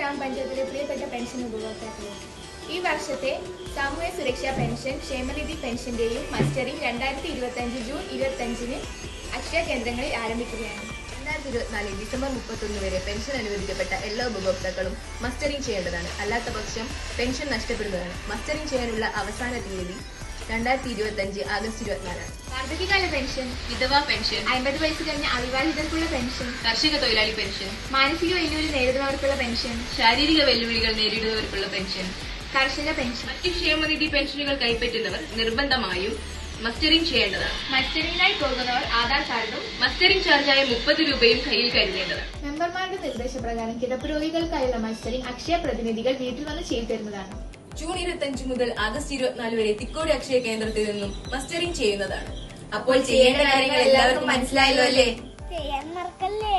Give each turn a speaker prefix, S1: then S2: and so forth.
S1: ഗ്രാമപഞ്ചായത്തിലെ പ്രിയപ്പെട്ട പെൻഷൻ ഉപഭോക്താക്കളെ, ഈ വർഷത്തെ സാമൂഹ്യ സുരക്ഷാ പെൻഷൻ ക്ഷേമനിധി പെൻഷന്റെയും മസ്റ്ററിംഗ് 2025 ജൂൺ 25-ന് അക്ഷയ കേന്ദ്രങ്ങളിൽ ആരംഭിക്കുകയാണ്.
S2: 2024 ഡിസംബർ 31 വരെ പെൻഷൻ അനുവദിക്കപ്പെട്ട എല്ലാ ഉപഭോക്താക്കളും മസ്റ്ററിംഗ് ചെയ്യേണ്ടതാണ്. അല്ലാത്ത പക്ഷം പെൻഷൻ നഷ്ടപ്പെടുന്നതാണ്. മസ്റ്ററിംഗ് ചെയ്യാനുള്ള അവസാന തീയതി 2025 ആഗസ്റ്റ് 24.
S1: വാർദ്ധക്യകാല പെൻഷൻ,
S2: വിധവാ പെൻഷൻ,
S1: 50 വയസ്സ് കഴിഞ്ഞ അവിവാഹിതർക്കുള്ള പെൻഷൻ,
S2: കർഷക തൊഴിലാളി പെൻഷൻ,
S1: മാനസിക വെല്ലുവിളി നേരിടുന്നവർക്കുള്ള പെൻഷൻ,
S2: ശാരീരിക വെല്ലുവിളികൾ നേരിടുന്നവർക്കുള്ള പെൻഷൻ,
S1: കർഷക പെൻഷൻ,
S2: മറ്റ് ക്ഷേമനിധി പെൻഷനുകൾ കൈപ്പറ്റുന്നവർ നിർബന്ധമായും മസ്റ്ററിംഗ് ചെയ്യേണ്ടതാണ്.
S1: മസ്റ്ററിംഗിനായി പോകുന്നവർ ആധാർ കാർഡും
S2: മസ്റ്ററിംഗ് ചാർജായ 30 രൂപയും കയ്യിൽ കരുതേണ്ടതാണ്.
S1: മെമ്പർമാരുടെ നിർദ്ദേശപ്രകാരം കിടപ്പ് രോഗികൾക്കായുള്ള മസ്റ്ററിംഗ് അക്ഷയ പ്രതിനിധികൾ വീട്ടിൽ വന്ന് ചെയ്തു തരുന്നതാണ്.
S2: ജൂൺ 25 മുതൽ ആഗസ്റ്റ് 24 വരെ തിക്കോടി അക്ഷയ കേന്ദ്രത്തിൽ നിന്നും മസ്റ്ററിംഗ് ചെയ്യുന്നതാണ്. അപ്പോൾ ചെയ്യേണ്ട കാര്യങ്ങൾ എല്ലാവർക്കും മനസ്സിലായല്ലോ അല്ലേ?
S3: ചെയ്യാൻ മറക്കല്ലേ.